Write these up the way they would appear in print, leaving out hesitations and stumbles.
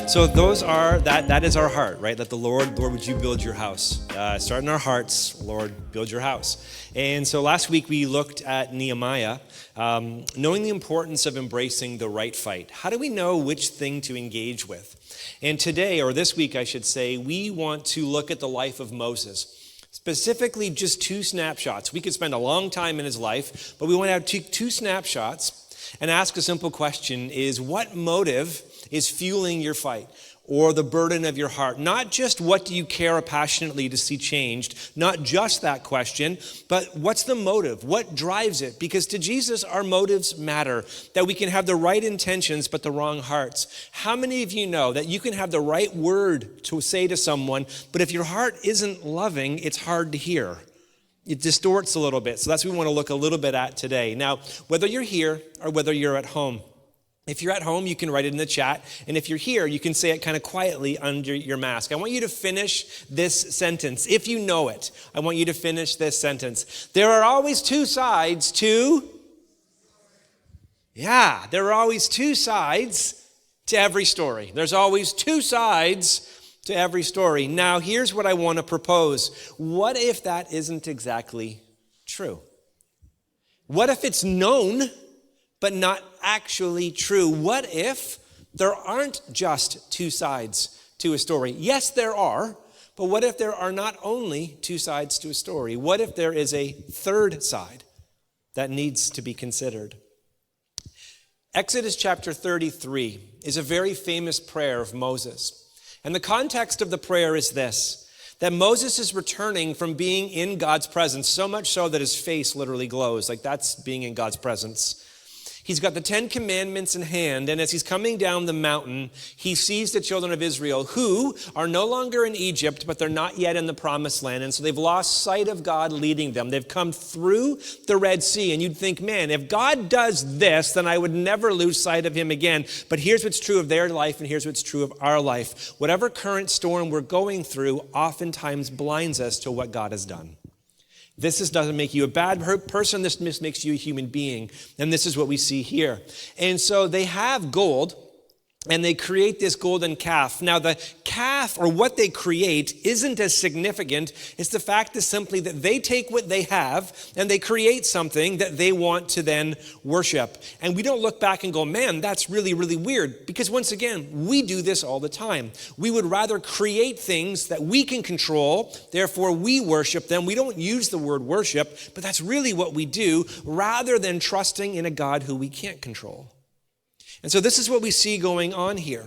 So that is our heart, right? That the Lord, would you build your house? Start in our hearts, Lord, build your house. And so last week we looked at Nehemiah, knowing the importance of embracing the right fight. How do we know which thing to engage with? And today, or this week I should say, we want to look at the life of Moses. Specifically, just two snapshots. We could spend a long time in his life, but we want to have two snapshots and ask a simple question: is what motive is fueling your fight or the burden of your heart? Not just what do you care passionately to see changed, not just that question, but what's the motive? What drives it? Because to Jesus, our motives matter, that we can have the right intentions but the wrong hearts. How many of you know that you can have the right word to say to someone, but if your heart isn't loving, it's hard to hear? It distorts a little bit. So that's what we want to look a little bit at today. Now, whether you're here or whether you're at home, if you're at home, you can write it in the chat. And if you're here, you can say it kind of quietly under your mask. I want you to finish this sentence. If you know it, I want you to finish this sentence. There are always two sides to... Yeah, there are always two sides to every story. There's always two sides to every story. Now, here's what I want to propose. What if that isn't exactly true? What if it's known but not actually true? What if there aren't just two sides to a story? Yes, there are, but what if there are not only two sides to a story? What if there is a third side that needs to be considered? Exodus chapter 33 is a very famous prayer of Moses. And the context of the prayer is this: that Moses is returning from being in God's presence, so much so that his face literally glows. Like, that's being in God's presence. He's got the 10 Commandments in hand, and as he's coming down the mountain, he sees the children of Israel who are no longer in Egypt, but they're not yet in the promised land, and so they've lost sight of God leading them. They've come through the Red Sea, and you'd think, man, if God does this, then I would never lose sight of him again. But here's what's true of their life, and here's what's true of our life. Whatever current storm we're going through oftentimes blinds us to what God has done. This doesn't make you a bad person. This makes you a human being. And this is what we see here. And so they have gold, and they create this golden calf. Now, the calf, or what they create, isn't as significant. It's the fact is simply that they take what they have and they create something that they want to then worship. And we don't look back and go, man, that's really, really weird. Because once again, we do this all the time. We would rather create things that we can control, therefore we worship them. We don't use the word worship, but that's really what we do, rather than trusting in a God who we can't control. And so this is what we see going on here.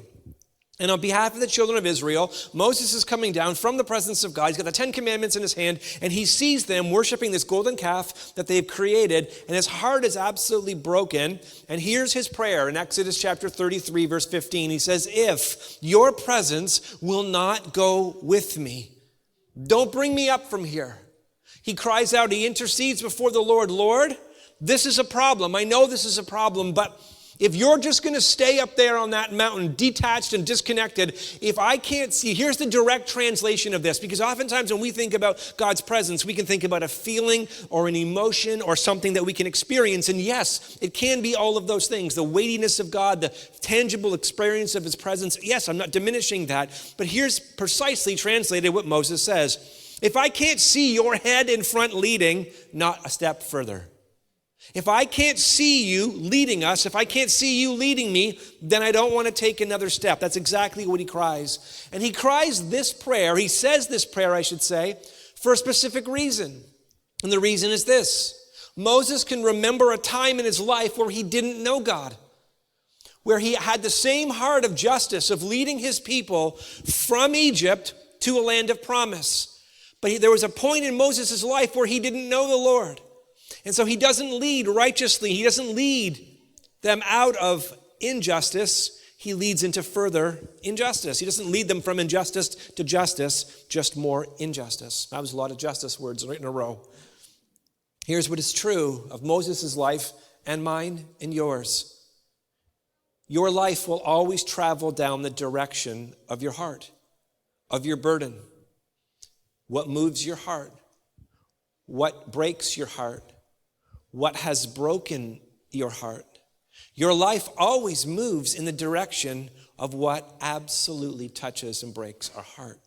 And on behalf of the children of Israel, Moses is coming down from the presence of God. He's got the 10 Commandments in his hand, and he sees them worshiping this golden calf that they've created, and his heart is absolutely broken. And here's his prayer in Exodus chapter 33, verse 15. He says, if your presence will not go with me, don't bring me up from here. He cries out, he intercedes before the Lord. Lord, this is a problem. I know this is a problem, but if you're just going to stay up there on that mountain, detached and disconnected, if I can't see, here's the direct translation of this, because oftentimes when we think about God's presence, we can think about a feeling or an emotion or something that we can experience. And yes, it can be all of those things, the weightiness of God, the tangible experience of his presence. Yes, I'm not diminishing that, but here's precisely translated what Moses says. If I can't see your head in front leading, not a step further. If I can't see you leading us, if I can't see you leading me, then I don't want to take another step. That's exactly what he cries. And he cries this prayer, he says this prayer, I should say, for a specific reason. And the reason is this: Moses can remember a time in his life where he didn't know God, where he had the same heart of justice, of leading his people from Egypt to a land of promise. But there was a point in Moses' life where he didn't know the Lord. And so he doesn't lead righteously. He doesn't lead them out of injustice. He leads into further injustice. He doesn't lead them from injustice to justice, just more injustice. That was a lot of justice words right in a row. Here's what is true of Moses' life and mine and yours. Your life will always travel down the direction of your heart, of your burden. What moves your heart? What breaks your heart? What has broken your heart? Your life always moves in the direction of what absolutely touches and breaks our heart.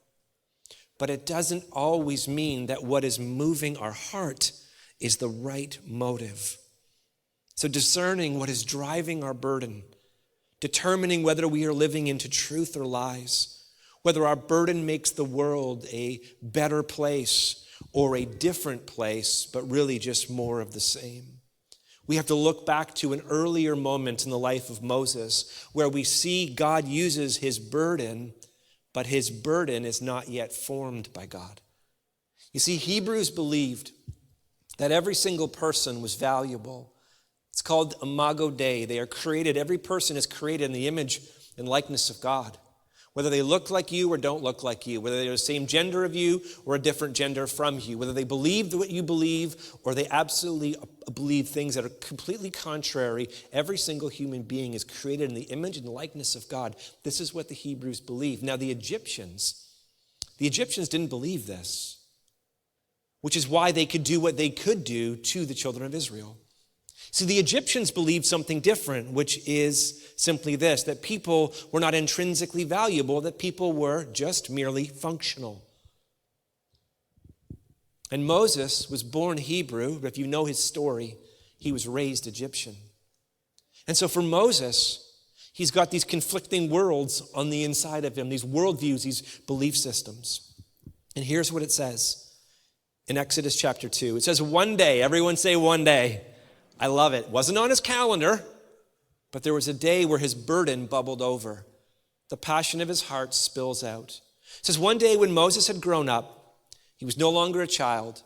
But it doesn't always mean that what is moving our heart is the right motive. So discerning what is driving our burden, determining whether we are living into truth or lies, whether our burden makes the world a better place or a different place, but really just more of the same. We have to look back to an earlier moment in the life of Moses where we see God uses his burden, but his burden is not yet formed by God. You see, Hebrews believed that every single person was valuable. It's called imago Dei. They are created, every person is created in the image and likeness of God. Whether they look like you or don't look like you, whether they're the same gender of you or a different gender from you, whether they believe what you believe or they absolutely believe things that are completely contrary, every single human being is created in the image and likeness of God. This is what the Hebrews believe. Now the Egyptians didn't believe this, which is why they could do what they could do to the children of Israel. See, the Egyptians believed something different, which is simply this, that people were not intrinsically valuable, that people were just merely functional. And Moses was born Hebrew, but if you know his story, he was raised Egyptian. And so for Moses, he's got these conflicting worlds on the inside of him, these worldviews, these belief systems. And here's what it says in Exodus chapter 2. It says, one day, everyone say one day. I love it. It wasn't on his calendar, but there was a day where his burden bubbled over. The passion of his heart spills out. It says, one day when Moses had grown up, he was no longer a child.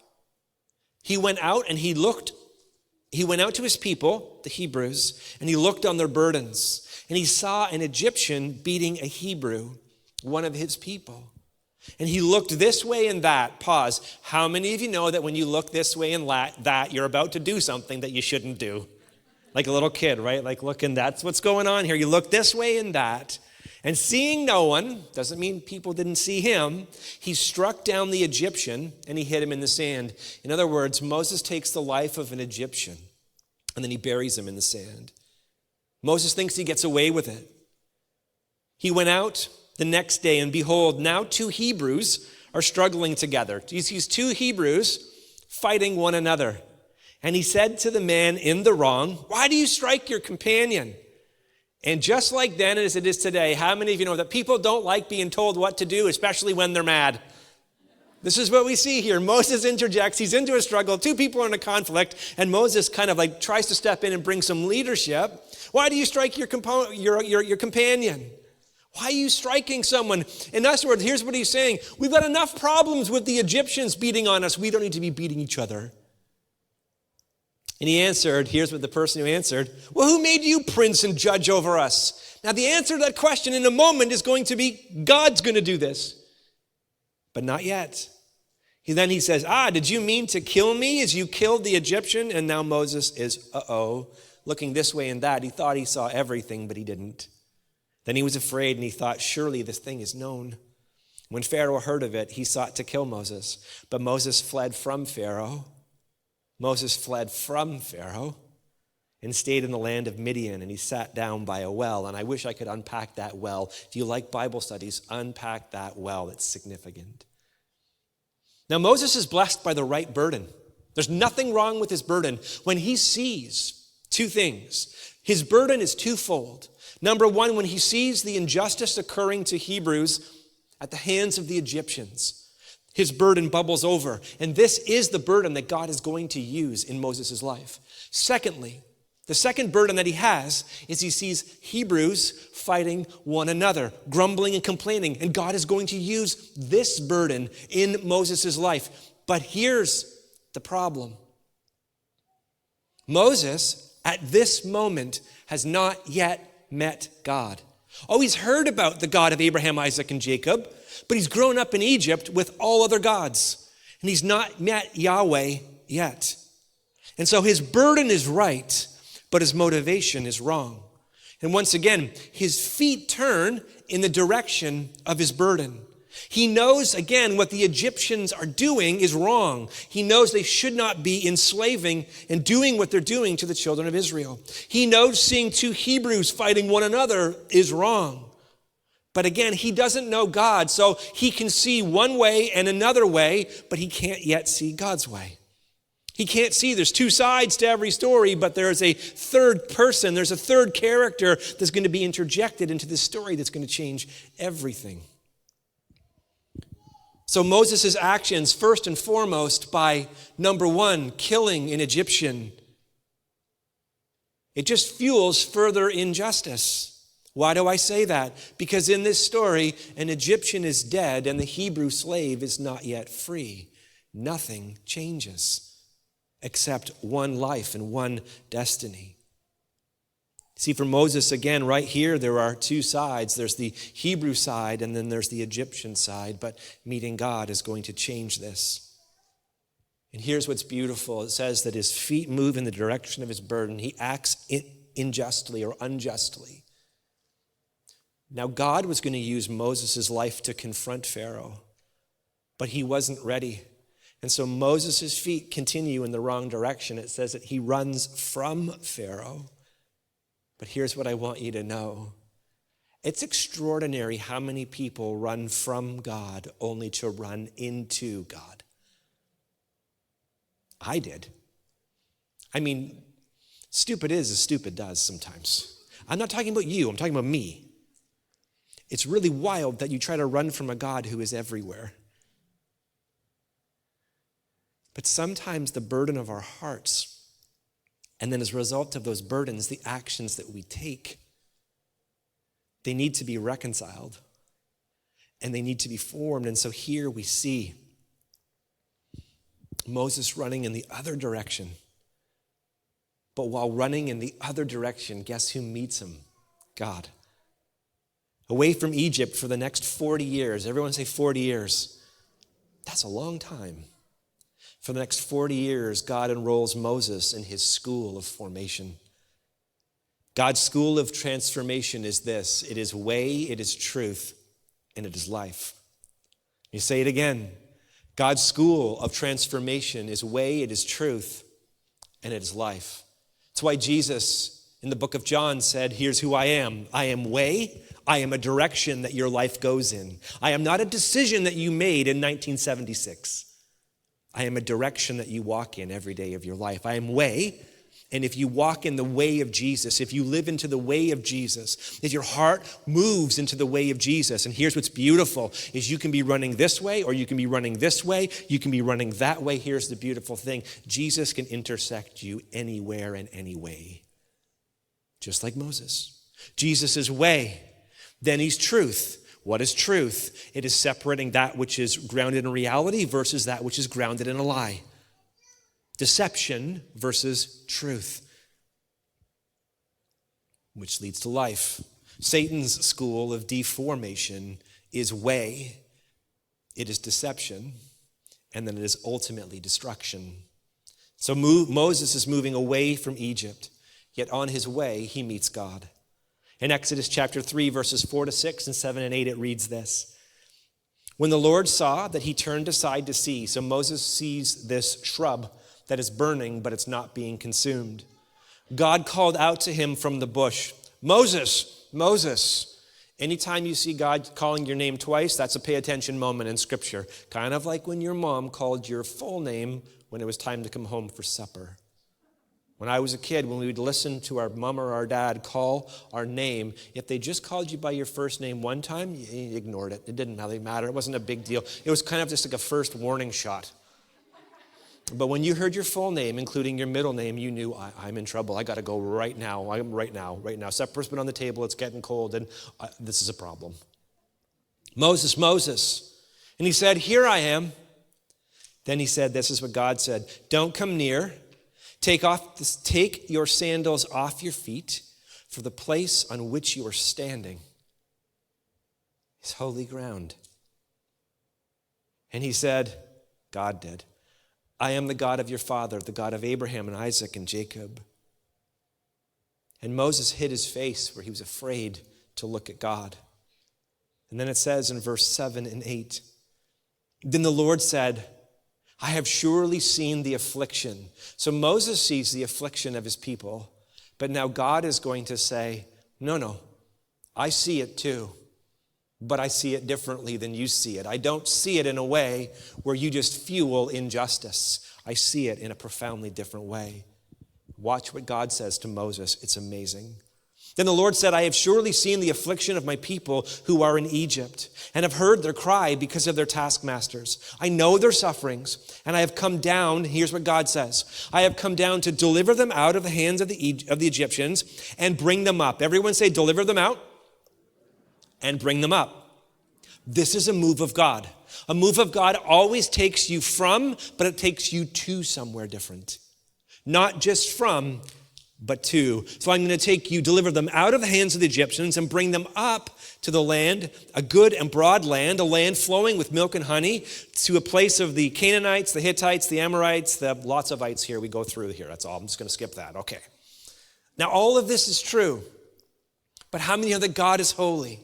He went out to his people, the Hebrews, and he looked on their burdens. And he saw an Egyptian beating a Hebrew, one of his people. And he looked this way and that. Pause. How many of you know that when you look this way and that, you're about to do something that you shouldn't do? Like a little kid, right? Like looking, that's what's going on here. You look this way and that. And seeing no one, doesn't mean people didn't see him, he struck down the Egyptian and he hit him in the sand. In other words, Moses takes the life of an Egyptian and then he buries him in the sand. Moses thinks he gets away with it. He went out the next day, and behold, now two Hebrews are struggling together. He sees two Hebrews fighting one another. And he said to the man in the wrong, why do you strike your companion? And just like then as it is today, how many of you know that people don't like being told what to do, especially when they're mad? This is what we see here. Moses interjects. He's into a struggle. Two people are in a conflict, and Moses kind of like tries to step in and bring some leadership. Why do you strike your companion? Why are you striking someone? In other words, here's what he's saying. We've got enough problems with the Egyptians beating on us. We don't need to be beating each other. And he answered, here's what the person who answered, well, who made you prince and judge over us? Now, the answer to that question in a moment is going to be, God's going to do this. But not yet. Then he says, did you mean to kill me as you killed the Egyptian? And now Moses is, looking this way and that. He thought he saw everything, but he didn't. Then he was afraid and he thought, surely this thing is known. When Pharaoh heard of it, he sought to kill Moses. But Moses fled from Pharaoh. Moses fled from Pharaoh and stayed in the land of Midian, and he sat down by a well. And I wish I could unpack that well. If you like Bible studies, unpack that well. It's significant. Now, Moses is blessed by the right burden. There's nothing wrong with his burden. When he sees two things, his burden is twofold. Number one, when he sees the injustice occurring to Hebrews at the hands of the Egyptians, his burden bubbles over. And this is the burden that God is going to use in Moses' life. Secondly, the second burden that he has is he sees Hebrews fighting one another, grumbling and complaining. And God is going to use this burden in Moses' life. But here's the problem. Moses, at this moment, has not yet met God. Oh, he's heard about the God of Abraham, Isaac, and Jacob, but he's grown up in Egypt with all other gods, and he's not met Yahweh yet. And so his burden is right, but his motivation is wrong. And once again, his feet turn in the direction of his burden. He knows, again, what the Egyptians are doing is wrong. He knows they should not be enslaving and doing what they're doing to the children of Israel. He knows seeing two Hebrews fighting one another is wrong. But again, he doesn't know God, so he can see one way and another way, but he can't yet see God's way. He can't see there's two sides to every story, but there's a third person, there's a third character that's going to be interjected into this story that's going to change everything. So Moses' actions, first and foremost, by number one, killing an Egyptian, it just fuels further injustice. Why do I say that? Because in this story, an Egyptian is dead and the Hebrew slave is not yet free. Nothing changes except one life and one destiny. See, for Moses, again, right here, there are two sides. There's the Hebrew side and then there's the Egyptian side, but meeting God is going to change this. And here's what's beautiful. It says that his feet move in the direction of his burden. He acts unjustly or unjustly. Now, God was going to use Moses' life to confront Pharaoh, but he wasn't ready. And so Moses' feet continue in the wrong direction. It says that he runs from Pharaoh. But here's what I want you to know. It's extraordinary how many people run from God only to run into God. I did. I mean, stupid is as stupid does sometimes. I'm not talking about you, I'm talking about me. It's really wild that you try to run from a God who is everywhere. But sometimes the burden of our hearts, and then as a result of those burdens, the actions that we take, they need to be reconciled and they need to be formed. And so here we see Moses running in the other direction. But while running in the other direction, guess who meets him? God. Away from Egypt for the next 40 years. Everyone say 40 years. That's a long time. For the next 40 years, God enrolls Moses in his school of formation. God's school of transformation is this. It is way, it is truth, and it is life. You say it again. God's school of transformation is way, it is truth, and it is life. That's why Jesus in the book of John said, here's who I am. I am way, I am a direction that your life goes in. I am not a decision that you made in 1976. I am a direction that you walk in every day of your life. I am way, and if you walk in the way of Jesus, if you live into the way of Jesus, if your heart moves into the way of Jesus, and here's what's beautiful, is you can be running this way, or you can be running this way, you can be running that way. Here's the beautiful thing. Jesus can intersect you anywhere and any way, just like Moses. Jesus is way, then he's truth. What is truth? It is separating that which is grounded in reality versus that which is grounded in a lie. Deception versus truth, which leads to life. Satan's school of deformation is way, it is deception, and then it is ultimately destruction. So Moses is moving away from Egypt, yet on his way, he meets God. In Exodus chapter 3, verses 4-6 and 7 and 8, it reads this. When the Lord saw that he turned aside to see, so Moses sees this shrub that is burning, but it's not being consumed. God called out to him from the bush, Moses, Moses. Anytime you see God calling your name twice, that's a pay attention moment in Scripture. Kind of like when your mom called your full name when it was time to come home for supper. When I was a kid, when we would listen to our mom or our dad call our name, if they just called you by your first name one time, you ignored it. It didn't really matter. It wasn't a big deal. It was kind of just like a first warning shot. But when you heard your full name, including your middle name, you knew, I'm in trouble. I got to go right now. I'm right now. Supper's been on the table. It's getting cold, and this is a problem. Moses, Moses. And he said, here I am. Then he said, this is what God said. Don't come near. Take your sandals off your feet, for the place on which you are standing is holy ground. And he said, God did, I am the God of your father, the God of Abraham and Isaac and Jacob. And Moses hid his face, for he was afraid to look at God. And then it says in verse 7 and 8, then the Lord said, I have surely seen the affliction. So Moses sees the affliction of his people, but now God is going to say, no, I see it too, but I see it differently than you see it. I don't see it in a way where you just fuel injustice. I see it in a profoundly different way. Watch what God says to Moses. It's amazing. Then the Lord said, I have surely seen the affliction of my people who are in Egypt, and have heard their cry because of their taskmasters. I know their sufferings, and I have come down, here's what God says, I have come down to deliver them out of the hands of the Egyptians and bring them up. Everyone say, deliver them out and bring them up. This is a move of God. A move of God always takes you from, but it takes you to somewhere different. Not just from, but to. So I'm going to take you, deliver them out of the hands of the Egyptians and bring them up to the land, a good and broad land, a land flowing with milk and honey, to a place of the Canaanites, the Hittites, the Amorites, the lots of ites here we go through here. That's all. I'm just going to skip that. Okay. Now all of this is true, but how many know that God is holy?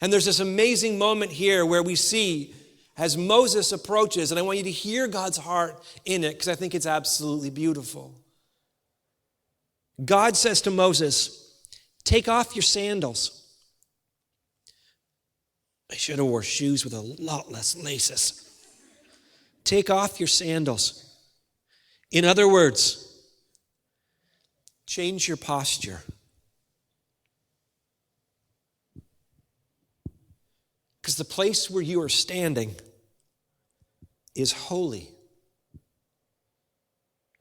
And there's this amazing moment here where we see as Moses approaches, and I want you to hear God's heart in it because I think it's absolutely beautiful. God says to Moses, take off your sandals. I should have wore shoes with a lot less laces. Take off your sandals. In other words, change your posture. Because the place where you are standing is holy.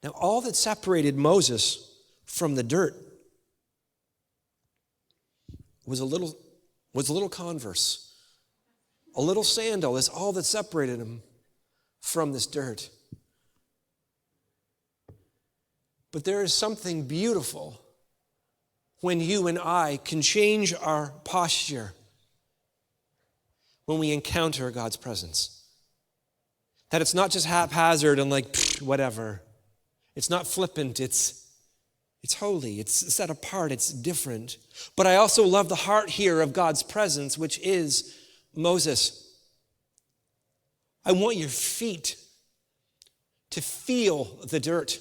Now, all that separated Moses from the dirt was a little Converse. A little sandal is all that separated him from this dirt. But there is something beautiful when you and I can change our posture when we encounter God's presence. That it's not just haphazard and like, whatever. It's not flippant, it's holy, it's set apart, it's different. But I also love the heart here of God's presence, which is, Moses, I want your feet to feel the dirt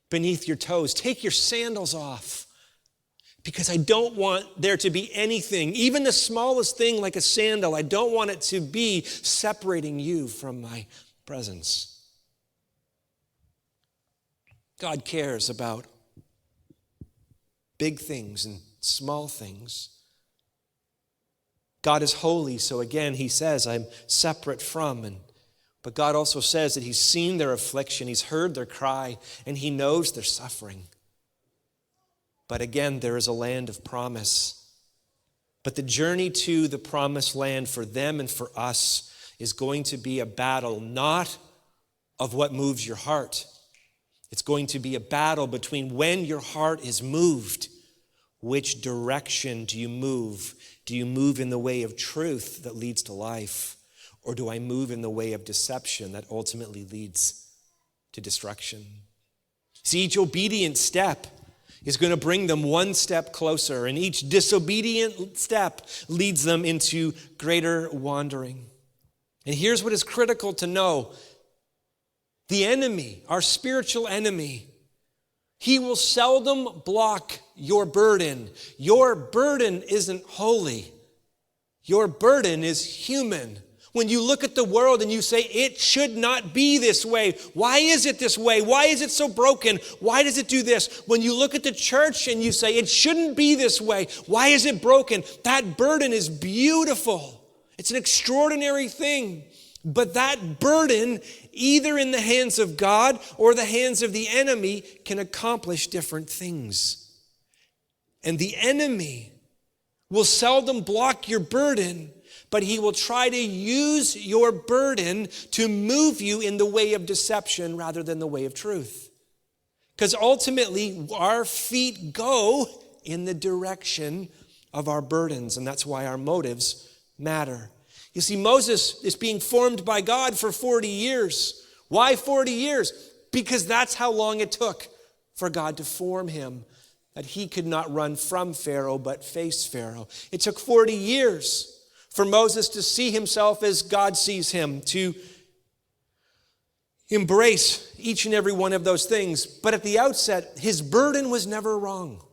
beneath your toes. Take your sandals off, because I don't want there to be anything, even the smallest thing like a sandal, I don't want it to be separating you from my presence. God cares about big things and small things. God is holy, so again, he says, I'm separate from. But God also says that he's seen their affliction, he's heard their cry, and he knows their suffering. But again, there is a land of promise. But the journey to the promised land for them and for us is going to be a battle, not of what moves your heart. It's going to be a battle between when your heart is moved. Which direction do you move? Do you move in the way of truth that leads to life? Or do I move in the way of deception that ultimately leads to destruction? See, each obedient step is going to bring them one step closer, and each disobedient step leads them into greater wandering. And here's what is critical to know. The enemy, our spiritual enemy, he will seldom block your burden. Your burden isn't holy. Your burden is human. When you look at the world and you say, it should not be this way. Why is it this way? Why is it so broken? Why does it do this? When you look at the church and you say, it shouldn't be this way. Why is it broken? That burden is beautiful. It's an extraordinary thing. But that burden, either in the hands of God or the hands of the enemy, can accomplish different things. And the enemy will seldom block your burden, but he will try to use your burden to move you in the way of deception rather than the way of truth. Because ultimately, our feet go in the direction of our burdens, and that's why our motives matter. You see, Moses is being formed by God for 40 years. Why 40 years? Because that's how long it took for God to form him, that he could not run from Pharaoh but face Pharaoh. It took 40 years For Moses to see himself as God sees him, to embrace each and every one of those things. But at the outset, his burden was never wrong.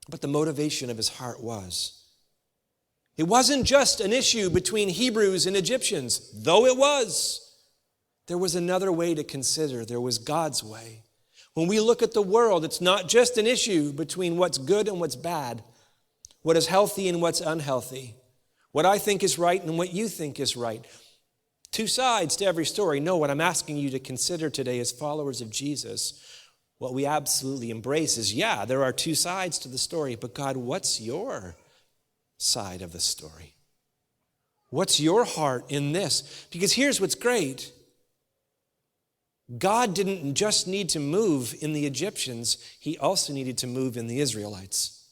But the motivation of his heart was. It wasn't just an issue between Hebrews and Egyptians, though it was. There was another way to consider. There was God's way. When we look at the world, it's not just an issue between what's good and what's bad, what is healthy and what's unhealthy, what I think is right and what you think is right. Two sides to every story. No, what I'm asking you to consider today as followers of Jesus, what we absolutely embrace is, yeah, there are two sides to the story, but God, what's your side of the story? What's your heart in this? Because here's what's great. God didn't just need to move in the Egyptians, he also needed to move in the Israelites.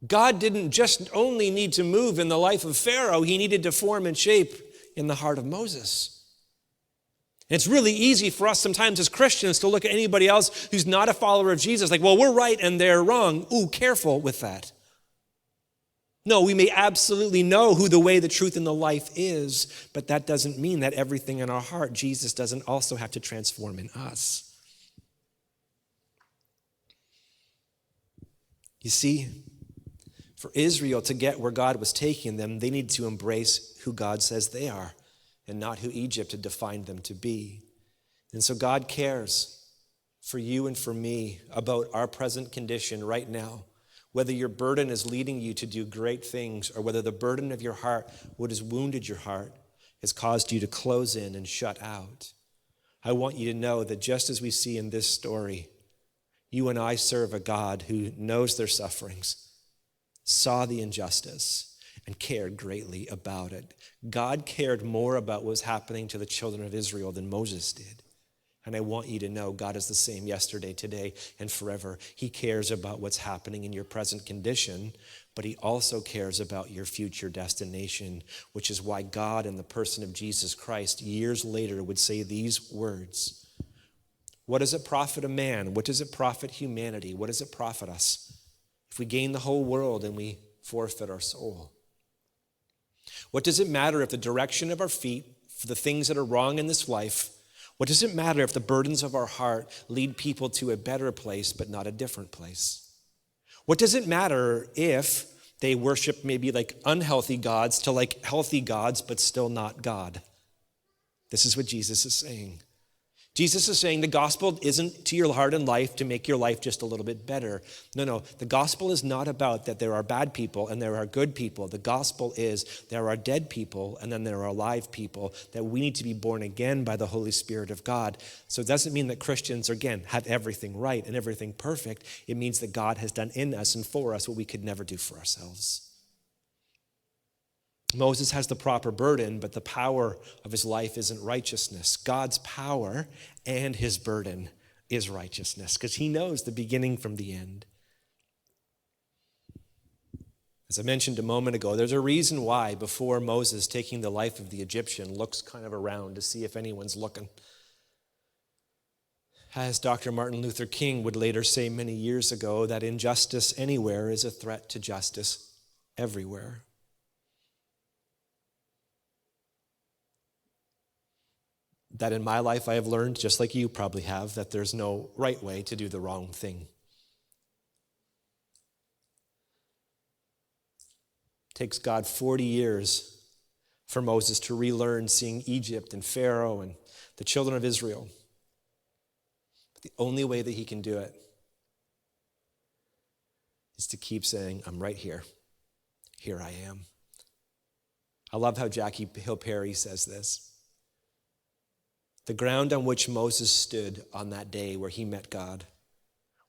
God didn't just only need to move in the life of Pharaoh, he needed to form and shape in the heart of Moses. It's really easy for us sometimes as Christians to look at anybody else who's not a follower of Jesus like, well, we're right and they're wrong. Ooh, careful with that. No, we may absolutely know who the way, the truth, and the life is, but that doesn't mean that everything in our heart, Jesus doesn't also have to transform in us. You see, for Israel to get where God was taking them, they need to embrace who God says they are and not who Egypt had defined them to be. And so God cares for you and for me about our present condition right now. Whether your burden is leading you to do great things or whether the burden of your heart, what has wounded your heart, has caused you to close in and shut out. I want you to know that just as we see in this story, you and I serve a God who knows their sufferings, saw the injustice, and cared greatly about it. God cared more about what was happening to the children of Israel than Moses did. And I want you to know God is the same yesterday, today, and forever. He cares about what's happening in your present condition, but he also cares about your future destination, which is why God, in the person of Jesus Christ, years later would say these words. What does it profit a man? What does it profit humanity? What does it profit us if we gain the whole world and we forfeit our soul? What does it matter if the direction of our feet for the things that are wrong in this life, what does it matter if the burdens of our heart lead people to a better place but not a different place? What does it matter if they worship maybe like unhealthy gods to like healthy gods but still not God? This is what Jesus is saying. Jesus is saying the gospel isn't to your heart and life to make your life just a little bit better. No. The gospel is not about that there are bad people and there are good people. The gospel is there are dead people and then there are alive people, that we need to be born again by the Holy Spirit of God. So it doesn't mean that Christians, again, have everything right and everything perfect. It means that God has done in us and for us what we could never do for ourselves. Moses has the proper burden, but the power of his life isn't righteousness. God's power and his burden is righteousness because he knows the beginning from the end. As I mentioned a moment ago, there's a reason why before Moses taking the life of the Egyptian looks kind of around to see if anyone's looking. As Dr. Martin Luther King would later say many years ago, that injustice anywhere is a threat to justice everywhere. That in my life I have learned, just like you probably have, that there's no right way to do the wrong thing. It takes God 40 years for Moses to relearn seeing Egypt and Pharaoh and the children of Israel. But the only way that he can do it is to keep saying, I'm right here. Here I am. I love how Jackie Hill Perry says this. The ground on which Moses stood on that day where he met God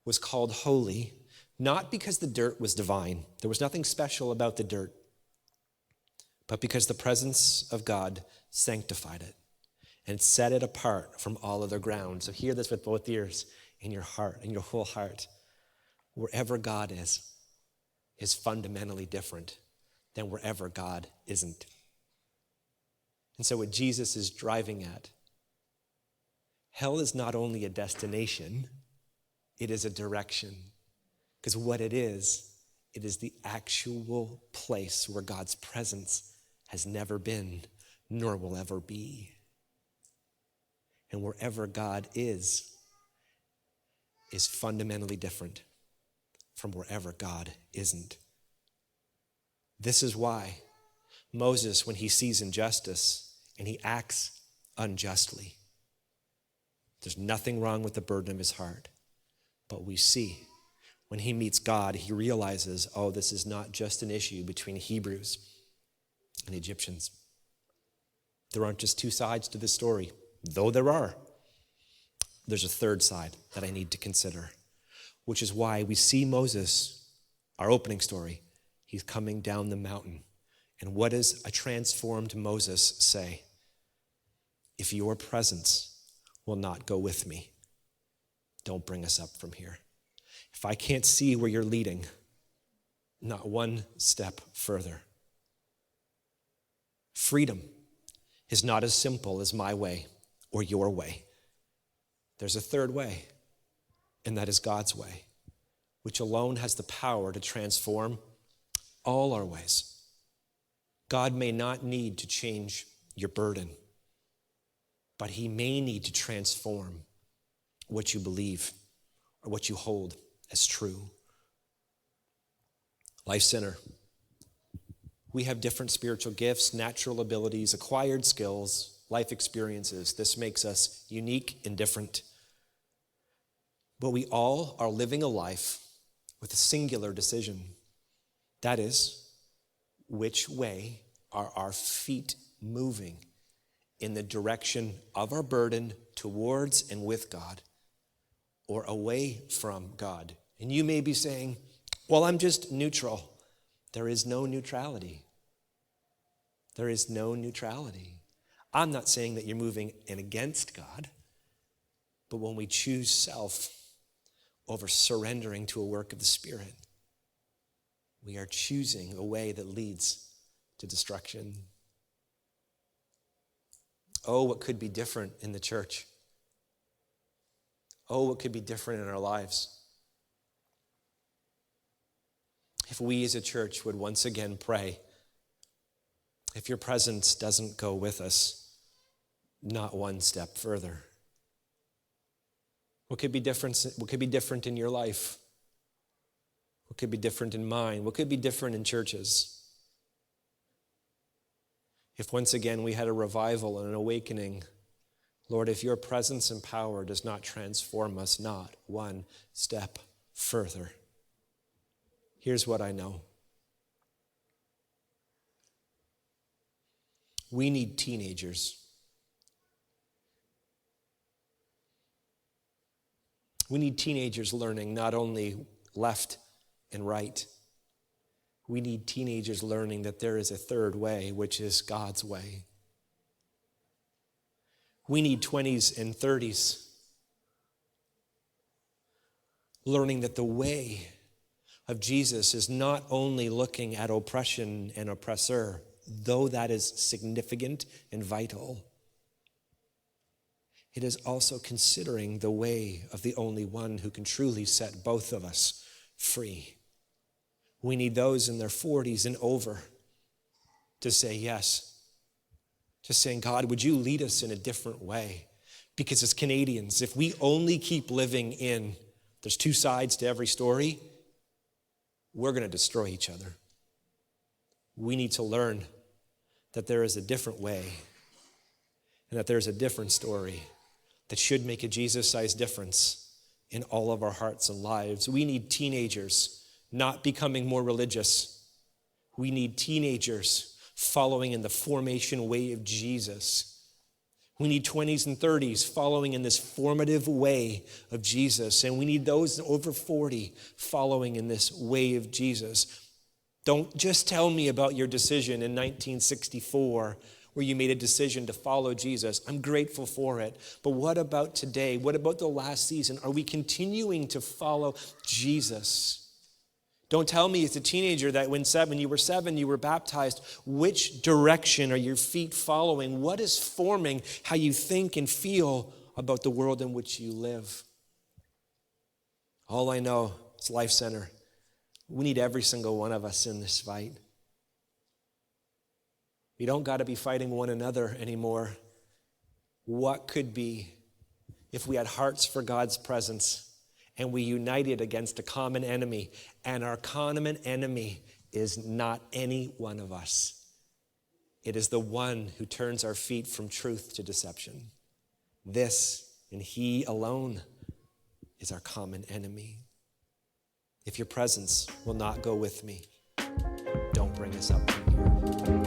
was called holy, not because the dirt was divine. There was nothing special about the dirt, but because the presence of God sanctified it and set it apart from all other ground. So hear this with both ears in your heart, in your whole heart. Wherever God is fundamentally different than wherever God isn't. And so what Jesus is driving at, hell is not only a destination, it is a direction. Because what it is It is the actual place where God's presence has never been, nor will ever be. And wherever God is fundamentally different from wherever God isn't. This is why Moses, when he sees injustice and he acts unjustly, there's nothing wrong with the burden of his heart. But we see when he meets God, he realizes, oh, this is not just an issue between Hebrews and Egyptians. There aren't just two sides to this story, though there are. There's a third side that I need to consider, which is why we see Moses, our opening story, he's coming down the mountain. And what does a transformed Moses say? If your presence will not go with me, don't bring us up from here. If I can't see where you're leading, not one step further. Freedom is not as simple as my way or your way. There's a third way, and that is God's way, which alone has the power to transform all our ways. God may not need to change your burden, but he may need to transform what you believe or what you hold as true. Life Center, we have different spiritual gifts, natural abilities, acquired skills, life experiences. This makes us unique and different. But we all are living a life with a singular decision. That is, which way are our feet moving? In the direction of our burden towards and with God, or away from God? And you may be saying, well, I'm just neutral. There is no neutrality. There is no neutrality. I'm not saying that you're moving in against God, but when we choose self over surrendering to a work of the Spirit, we are choosing a way that leads to destruction. Oh, what could be different in the church? Oh, what could be different in our lives if we as a church would once again pray, if your presence doesn't go with us, not one step further. What could be different? What could be different in your life? What could be different in mine? What could be different in churches? If once again we had a revival and an awakening, Lord, if your presence and power does not transform us, not one step further. Here's what I know. We need teenagers. We need teenagers learning not only left and right. We need teenagers learning that there is a third way, which is God's way. We need 20s and 30s learning that the way of Jesus is not only looking at oppression and oppressor, though that is significant and vital. It is also considering the way of the only one who can truly set both of us free. We need those in their 40s and over to say yes. To saying, God, would you lead us in a different way? Because as Canadians, if we only keep living in, there's two sides to every story, we're going to destroy each other. We need to learn that there is a different way and that there's a different story that should make a Jesus-sized difference in all of our hearts and lives. We need teenagers not becoming more religious. We need teenagers following in the formation way of Jesus. We need 20s and 30s following in this formative way of Jesus. And we need those over 40 following in this way of Jesus. Don't just tell me about your decision in 1964 where you made a decision to follow Jesus. I'm grateful for it. But what about today? What about the last season? Are we continuing to follow Jesus? Don't tell me as a teenager that when you were seven, you were baptized. Which direction are your feet following? What is forming how you think and feel about the world in which you live? All I know is Life Center. We need every single one of us in this fight. We don't got to be fighting one another anymore. What could be if we had hearts for God's presence and we united against a common enemy, and our common enemy is not any one of us. It is the one who turns our feet from truth to deception. This and he alone is our common enemy. If your presence will not go with me, don't bring us up from here.